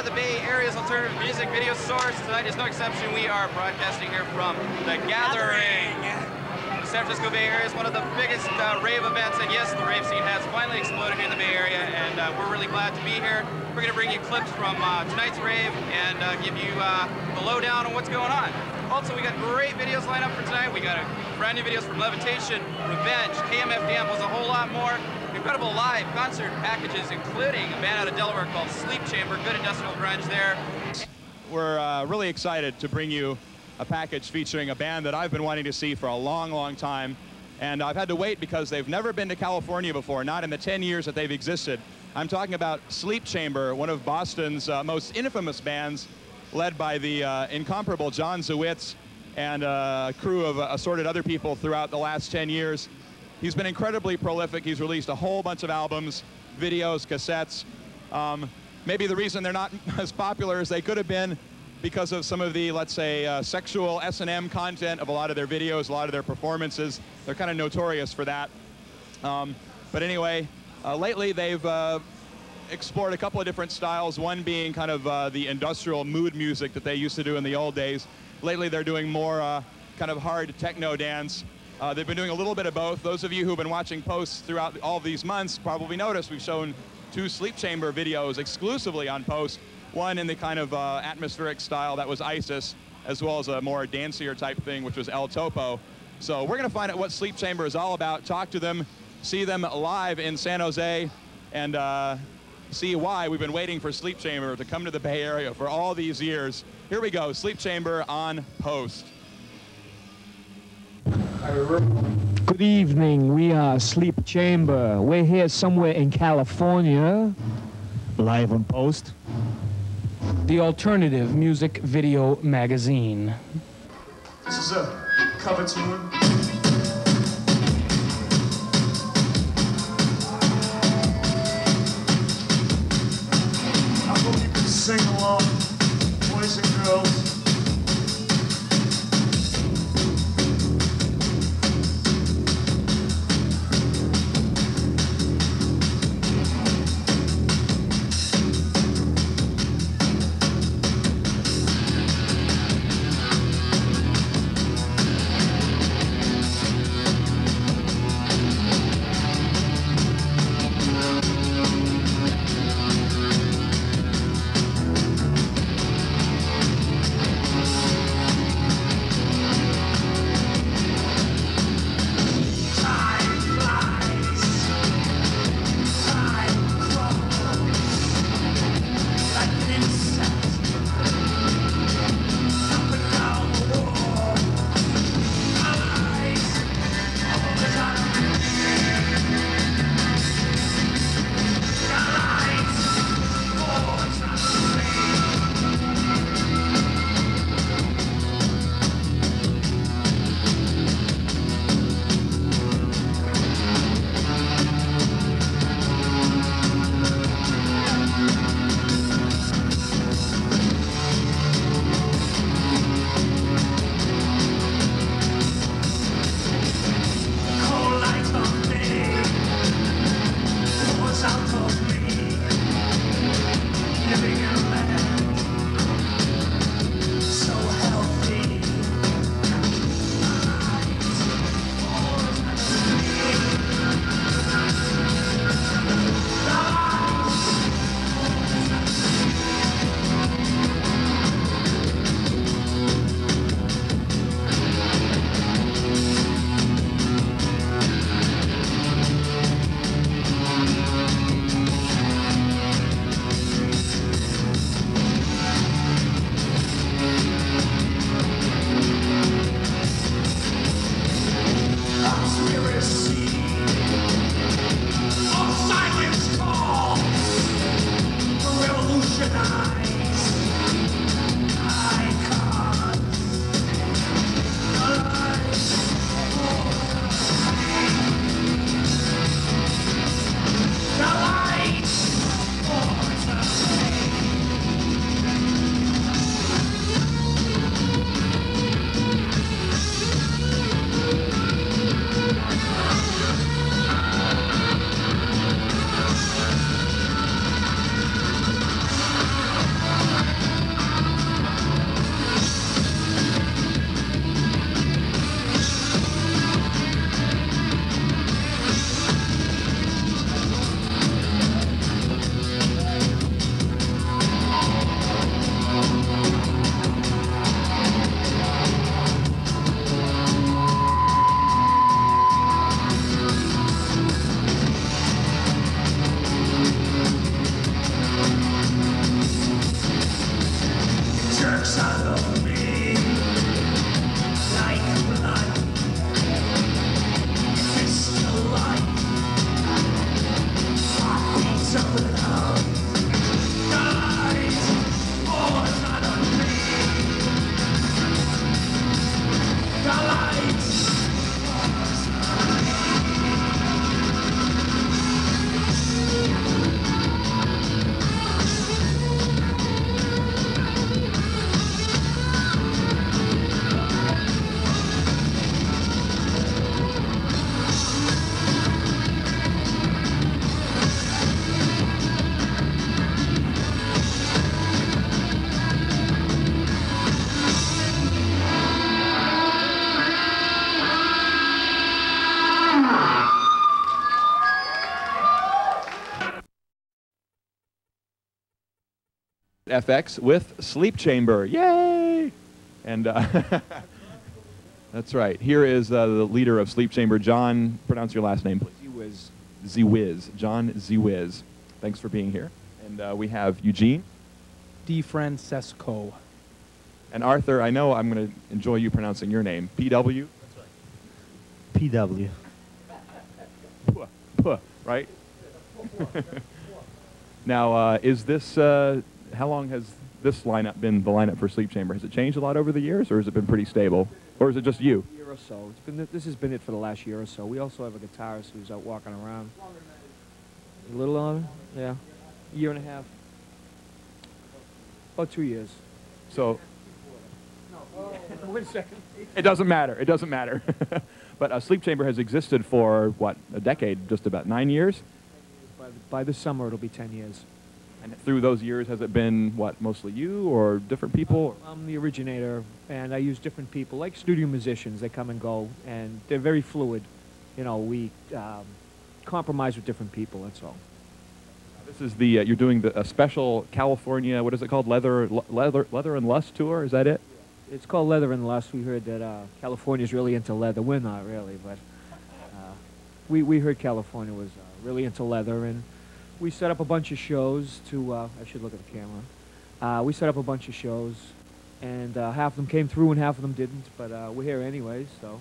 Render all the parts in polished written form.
the Bay Area's alternative music video source. Tonight is no exception. We are broadcasting here from The Gathering. The San Francisco Bay Area is one of the biggest rave events, and yes, the rave scene has finally exploded in the Bay Area, and we're really glad to be here. We're going to bring you clips from tonight's rave and give you the lowdown on what's going on. Also, we got great videos lined up for tonight. We got brand new videos from Levitation, Revenge, KMF Damn, plus a whole lot more. Incredible live concert packages, including a band out of Delaware called SLEEPCHAMBER, good industrial grunge there. We're really excited to bring you a package featuring a band that I've been wanting to see for a long, long time. And I've had to wait because they've never been to California before, not in the 10 years that they've existed. I'm talking about SLEEPCHAMBER, one of Boston's most infamous bands, led by the incomparable John Zawitz and a crew of assorted other people throughout the last 10 years. He's been incredibly prolific. He's released a whole bunch of albums, videos, cassettes. Maybe the reason they're not as popular as they could have been because of some of the, let's say, sexual S&M content of a lot of their videos, a lot of their performances. They're kind of notorious for that. But anyway, lately they've explored a couple of different styles, one being kind of the industrial mood music that they used to do in the old days. Lately they're doing more kind of hard techno dance. They've been doing a little bit of both. Those of you who've been watching posts throughout all of these months probably noticed we've shown 2 SLEEPCHAMBER videos exclusively on post. One in the kind of atmospheric style that was ISIS, as well as a more dancier type thing, which was El Topo. So we're going to find out what SLEEPCHAMBER is all about, talk to them, see them live in San Jose, and see why we've been waiting for SLEEPCHAMBER to come to the Bay Area for all these years. Here we go, SLEEPCHAMBER on post. Good evening, we are SLEEPCHAMBER. We're here somewhere in California. Live on post. The alternative music video magazine. This is a cover tune. I hope you can sing along, boys and girls. FX with Sleep Chamber. Yay! And that's right. Here is the leader of Sleep Chamber, John. Pronounce your last name, please. Z-Wiz. Z-Wiz. John Z-Wiz. Thanks for being here. And we have Eugene. DeFrancesco. And Arthur, I know I'm going to enjoy you pronouncing your name. PW? That's right. PW. Puh, puh, right? Now, is this, how long has this lineup been the lineup for Sleep Chamber? Has it changed a lot over the years, or has it been pretty stable? Or is it just you? A year or so. This has been it for the last year or so. We also have a guitarist who's out walking around. A little longer? Yeah. A year and a half. About 2 years. So, Wait a second. it doesn't matter. It doesn't matter. But Sleep Chamber has existed for, what, a decade, just about 9 years? By this summer, it'll be 10 years. And through those years, has it been, what, mostly you or different people? I'm the originator, and I use different people, like studio musicians. They come and go, and they're very fluid. You know, we compromise with different people, that's all. This is the, you're doing a special California, what is it called, Leather and Lust tour, is that it? It's called Leather and Lust. We heard that California's really into leather. We're not really, but we heard California was really into leather, and we set up a bunch of shows to, I should look at the camera. We set up a bunch of shows, and half of them came through and half of them didn't, but we're here anyways, so.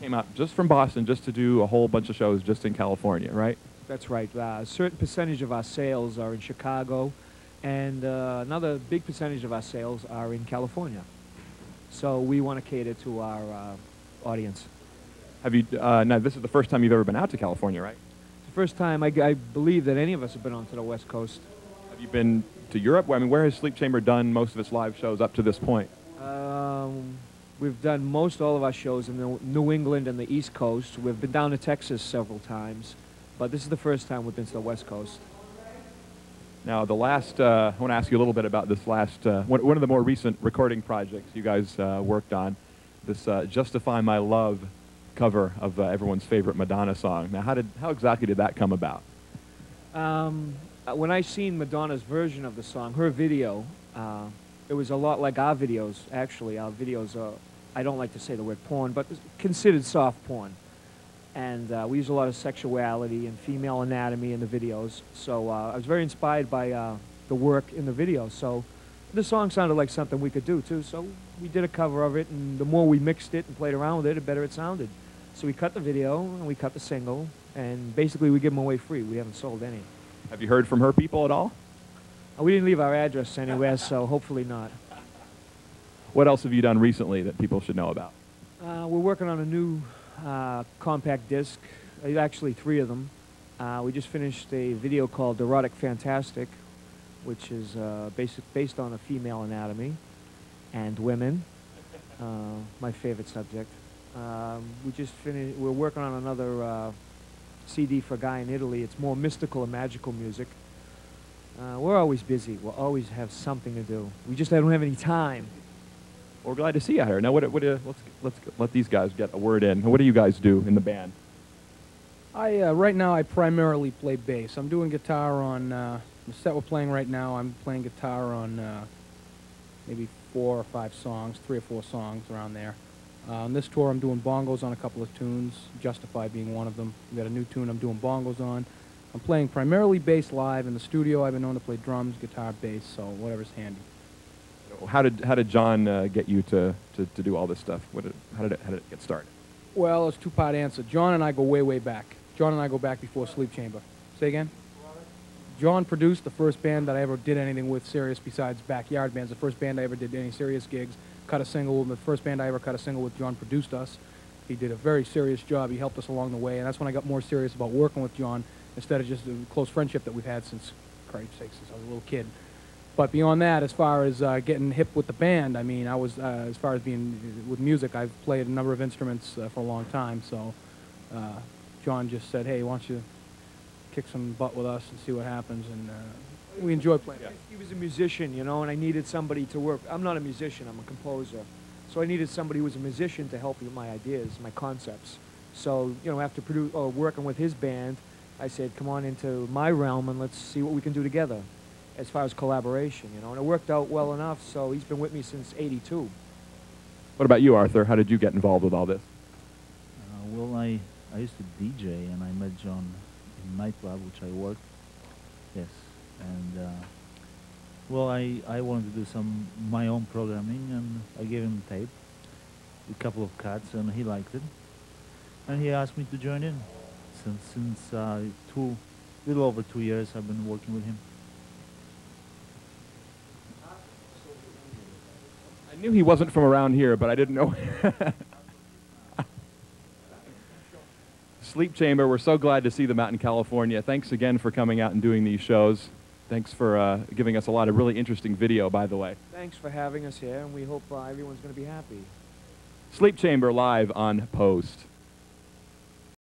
Came out just from Boston just to do a whole bunch of shows just in California, right? That's right. A certain percentage of our sales are in Chicago, and another big percentage of our sales are in California. So we want to cater to our audience. Have you, now this is the first time you've ever been out to California, right? It's the first time I believe that any of us have been onto the West Coast. Have you been to Europe? I mean, where has Sleep Chamber done most of its live shows up to this point? We've done most all of our shows in New England and the East Coast. We've been down to Texas several times, but this is the first time we've been to the West Coast. Now, the last, I want to ask you a little bit about this last, one of the more recent recording projects you guys worked on, this Justify My Love cover of everyone's favorite Madonna song. Now, how exactly did that come about? When I seen Madonna's version of the song, her video, it was a lot like our videos, actually. Our videos are, I don't like to say the word porn, but considered soft porn. And we use a lot of sexuality and female anatomy in the videos. So I was very inspired by the work in the video. So the song sounded like something we could do, too. So we did a cover of it, and the more we mixed it and played around with it, the better it sounded. So we cut the video, and we cut the single, and basically we give them away free. We haven't sold any. Have you heard from her people at all? We didn't leave our address anywhere, so hopefully not. What else have you done recently that people should know about? We're working on a new compact disc, actually 3 of them. We just finished a video called Erotic Fantastic, which is based on a female anatomy and women, my favorite subject. We just finished, we're working on another CD for a guy in Italy. It's more mystical and magical music. We're always busy. We'll always have something to do. We just don't have any time. We're glad to see you here. Now, let's let these guys get a word in. What do you guys do in the band? Right now I primarily play bass. I'm doing guitar on the set we're playing right now. I'm playing guitar on maybe 4 or 5 songs, 3 or 4 songs around there. On this tour I'm doing bongos on a couple of tunes, Justify being one of them. We've got a new tune I'm doing bongos on. I'm playing primarily bass live. In the studio I've been known to play drums, guitar, bass, so whatever's handy. How did John get you to do all this stuff? How did it get started? Well, it's a two-part answer. John and I go way, way back. John and I go back before Sleep Chamber. Say again? John produced the first band that I ever did anything with serious besides backyard bands. The first band I ever did any serious gigs, cut a single. The first band I ever cut a single with, John produced us. He did a very serious job. He helped us along the way, and that's when I got more serious about working with John instead of just the close friendship that we've had since, Christ's sake, since I was a little kid. But beyond that, as far as getting hip with the band, I mean, I was, as far as being with music, I've played a number of instruments for a long time, so John just said, hey, why don't you kick some butt with us and see what happens, and we enjoy playing. Yeah. He was a musician, you know, and I needed somebody to work. I'm not a musician, I'm a composer. So I needed somebody who was a musician to help me with my ideas, my concepts. So, you know, after working with his band, I said, come on into my realm and let's see what we can do together as far as collaboration, you know. And it worked out well enough, so he's been with me since '82. What about you, Arthur? How did you get involved with all this? Well, I used to DJ, and I met John in a nightclub, which I worked. Yes, and well, I wanted to do my own programming, and I gave him a tape, a couple of cuts, and he liked it, and he asked me to join in. Since little over 2 years, I've been working with him. I knew he wasn't from around here, but I didn't know. Sleep Chamber, we're so glad to see them out in California. Thanks again for coming out and doing these shows. Thanks for giving us a lot of really interesting video, by the way. Thanks for having us here, and we hope everyone's going to be happy. Sleep Chamber live on Post.